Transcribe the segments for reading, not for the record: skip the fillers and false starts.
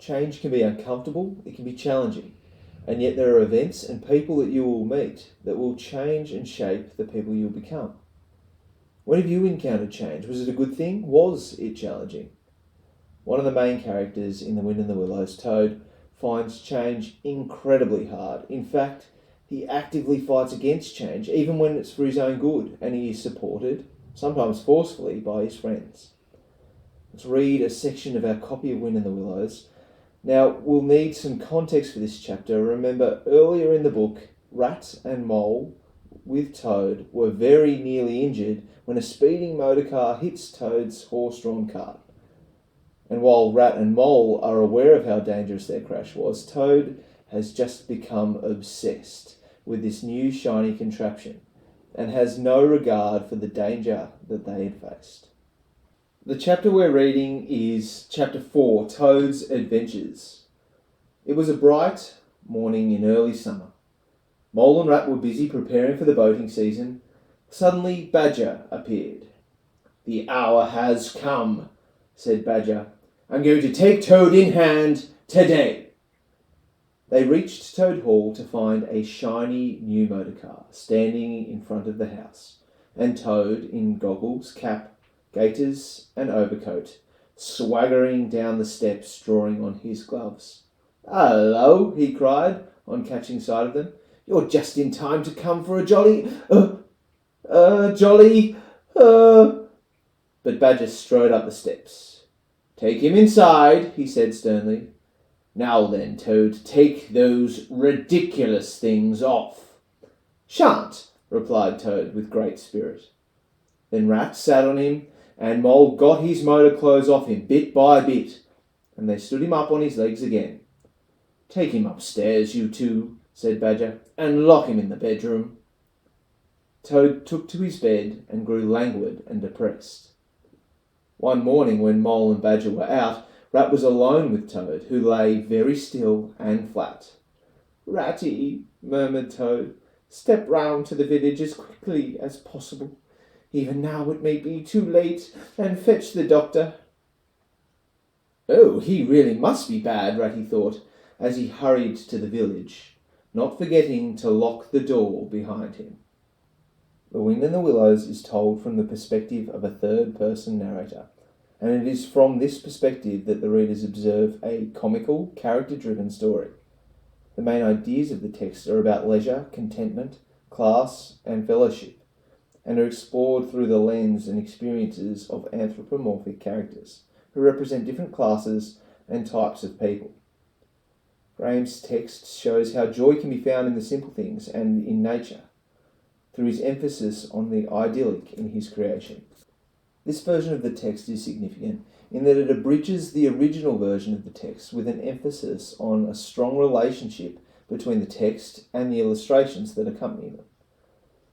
Change can be uncomfortable, it can be challenging, and yet there are events and people that you will meet that will change and shape the people you'll become. When have you encountered change? Was it a good thing? Was it challenging? One of the main characters in The Wind in the Willows, Toad, finds change incredibly hard. In fact, he actively fights against change, even when it's for his own good, and he is supported, sometimes forcefully, by his friends. Let's read a section of our copy of Wind in the Willows. Now, we'll need some context for this chapter. Remember, earlier in the book, Rat and Mole, with Toad, were very nearly injured when a speeding motorcar hits Toad's horse-drawn cart. And while Rat and Mole are aware of how dangerous their crash was, Toad has just become obsessed with this new shiny contraption and has no regard for the danger that they had faced. The chapter we're reading is chapter 4, Toad's Adventures. It was a bright morning in early summer. Mole and Rat were busy preparing for the boating season. Suddenly, Badger appeared. "The hour has come," said Badger. "I'm going to take Toad in hand today." They reached Toad Hall to find a shiny new motorcar standing in front of the house, and Toad, in goggles, cap, gaiters and overcoat, swaggering down the steps, drawing on his gloves. "Hello," he cried, on catching sight of them. "You're just in time to come for a jolly... But Badger strode up the steps. "Take him inside," he said sternly. "Now then, Toad, take those ridiculous things off." "Shan't," replied Toad with great spirit. Then Rat sat on him, and Mole got his motor clothes off him bit by bit, and they stood him up on his legs again. "Take him upstairs, you two," said Badger, "and lock him in the bedroom." Toad took to his bed and grew languid and depressed. One morning when Mole and Badger were out, Rat was alone with Toad, who lay very still and flat. "Ratty," murmured Toad, "step round to the village as quickly as possible. Even now it may be too late, and fetch the doctor." "Oh, he really must be bad," Ratty thought, as he hurried to the village, not forgetting to lock the door behind him. The Wind in the Willows is told from the perspective of a third-person narrator, and it is from this perspective that the readers observe a comical, character-driven story. The main ideas of the text are about leisure, contentment, class, and fellowship, and are explored through the lens and experiences of anthropomorphic characters, who represent different classes and types of people. Grahame's text shows how joy can be found in the simple things and in nature, through his emphasis on the idyllic in his creation. This version of the text is significant in that it abridges the original version of the text with an emphasis on a strong relationship between the text and the illustrations that accompany them.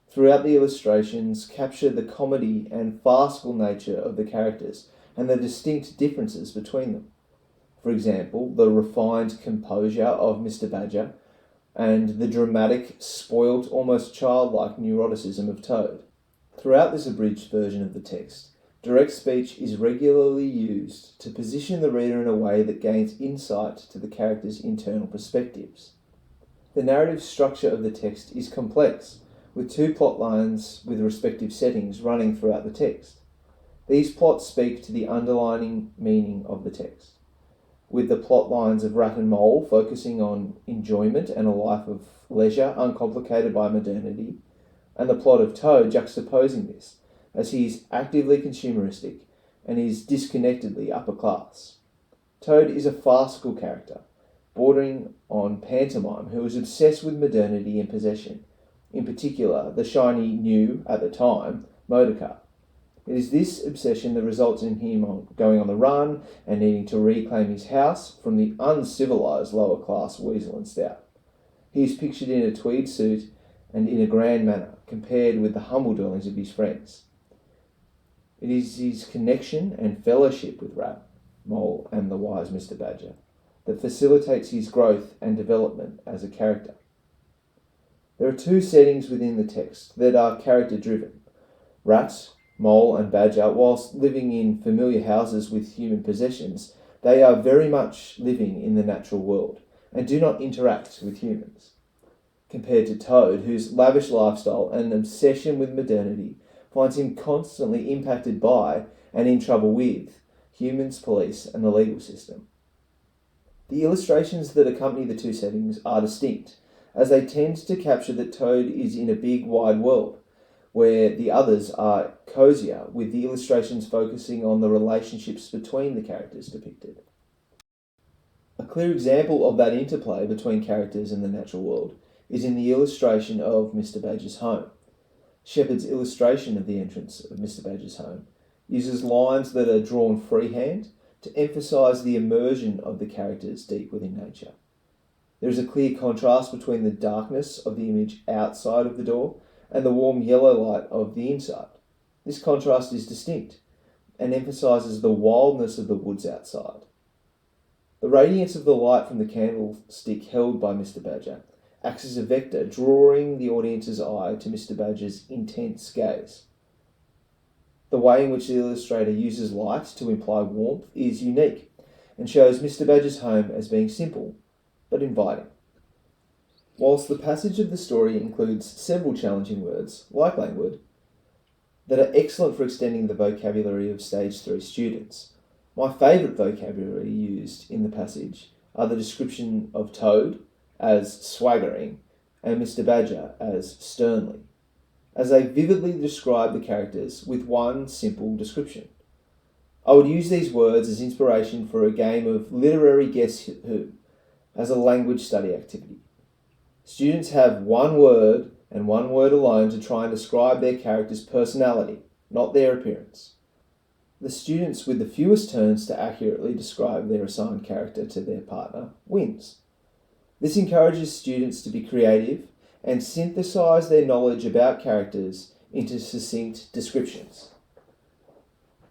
Throughout the illustrations capture the comedy and farcical nature of the characters and the distinct differences between them. For example, the refined composure of Mr. Badger and the dramatic, spoilt, almost childlike neuroticism of Toad. Throughout this abridged version of the text, direct speech is regularly used to position the reader in a way that gains insight to the characters' internal perspectives. The narrative structure of the text is complex, with two plot lines with respective settings running throughout the text. These plots speak to the underlying meaning of the text, with the plot lines of Rat and Mole focusing on enjoyment and a life of leisure uncomplicated by modernity, and the plot of Toad juxtaposing this, as he is actively consumeristic and is disconnectedly upper class. Toad is a farcical character, bordering on pantomime, who is obsessed with modernity and possession, in particular the shiny new, at the time, motorcar. It is this obsession that results in him going on the run and needing to reclaim his house from the uncivilized lower-class Weasel and Stout. He is pictured in a tweed suit and in a grand manner, compared with the humble dwellings of his friends. It is his connection and fellowship with Rat, Mole, and the wise Mr. Badger that facilitates his growth and development as a character. There are two settings within the text that are character-driven. Rat, Mole and Badger, whilst living in familiar houses with human possessions, They are very much living in the natural world and do not interact with humans, compared to Toad, whose lavish lifestyle and obsession with modernity finds him constantly impacted by and in trouble with humans, police, and the legal system. The illustrations that accompany the two settings are distinct, as they tend to capture that Toad is in a big, wide world, where the others are cozier, with the illustrations focusing on the relationships between the characters depicted. A clear example of that interplay between characters and the natural world is in the illustration of Mr. Badger's home. Shepard's illustration of the entrance of Mr. Badger's home uses lines that are drawn freehand to emphasise the immersion of the characters deep within nature. There is a clear contrast between the darkness of the image outside of the door and the warm yellow light of the inside. This contrast is distinct and emphasises the wildness of the woods outside. The radiance of the light from the candlestick held by Mr. Badger acts as a vector, drawing the audience's eye to Mr. Badger's intense gaze. The way in which the illustrator uses light to imply warmth is unique and shows Mr. Badger's home as being simple but inviting. Whilst the passage of the story includes several challenging words, like languid, that are excellent for extending the vocabulary of Stage 3 students, my favourite vocabulary used in the passage are the description of Toad as swaggering and Mr. Badger as sternly, as they vividly describe the characters with one simple description. I would use these words as inspiration for a game of literary Guess Who as a language study activity. Students have one word and one word alone to try and describe their character's personality, not their appearance. The students with the fewest turns to accurately describe their assigned character to their partner wins. This encourages students to be creative and synthesise their knowledge about characters into succinct descriptions.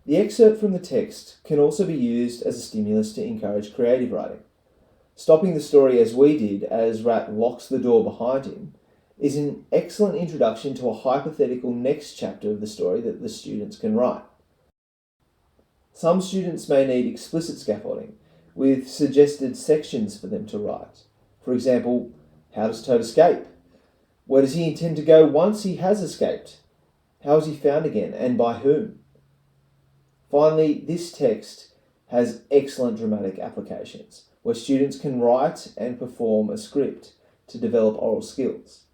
The excerpt from the text can also be used as a stimulus to encourage creative writing. Stopping the story as we did as Rat locks the door behind him is an excellent introduction to a hypothetical next chapter of the story that the students can write. Some students may need explicit scaffolding, with suggested sections for them to write. For example, how does Toad escape? Where does he intend to go once he has escaped? How is he found again, and by whom? Finally, this text has excellent dramatic applications, where students can write and perform a script to develop oral skills.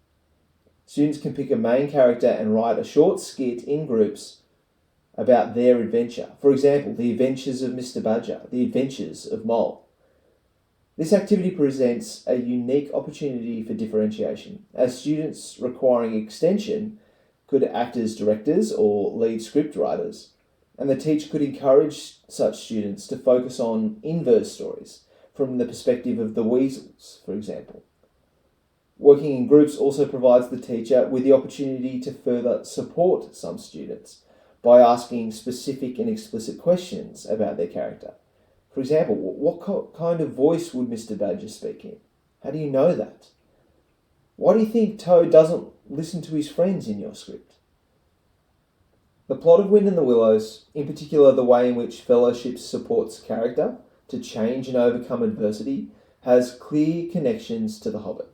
Students can pick a main character and write a short skit in groups about their adventure. For example, the adventures of Mr. Badger, the adventures of Mole. This activity presents a unique opportunity for differentiation, as students requiring extension could act as directors or lead script writers, and the teacher could encourage such students to focus on inverse stories from the perspective of the weasels, for example. Working in groups also provides the teacher with the opportunity to further support some students by asking specific and explicit questions about their character. For example, what kind of voice would Mr. Badger speak in? How do you know that? Why do you think Toad doesn't listen to his friends in your script? The plot of Wind in the Willows, in particular the way in which fellowship supports character to change and overcome adversity, has clear connections to The Hobbit.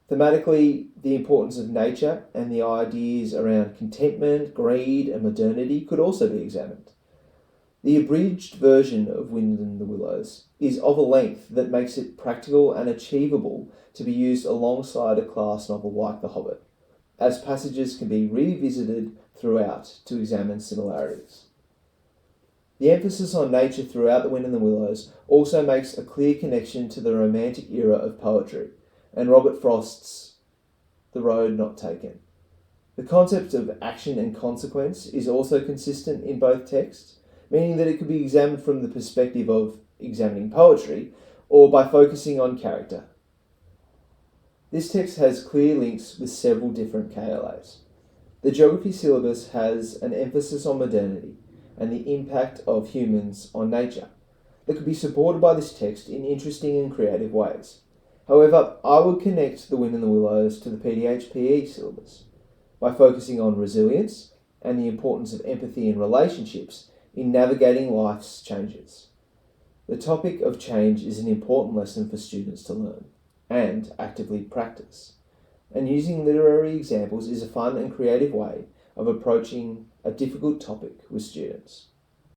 Thematically, the importance of nature and the ideas around contentment, greed, and modernity could also be examined. The abridged version of Wind in the Willows is of a length that makes it practical and achievable to be used alongside a class novel like The Hobbit, as passages can be revisited throughout to examine similarities. The emphasis on nature throughout The Wind in the Willows also makes a clear connection to the Romantic era of poetry and Robert Frost's The Road Not Taken. The concept of action and consequence is also consistent in both texts, meaning that it could be examined from the perspective of examining poetry or by focusing on character. This text has clear links with several different KLAs. The geography syllabus has an emphasis on modernity and the impact of humans on nature that could be supported by this text in interesting and creative ways. However, I would connect The Wind in the Willows to the PDHPE syllabus by focusing on resilience and the importance of empathy and relationships in navigating life's changes. The topic of change is an important lesson for students to learn and actively practice. And using literary examples is a fun and creative way of approaching a difficult topic with students.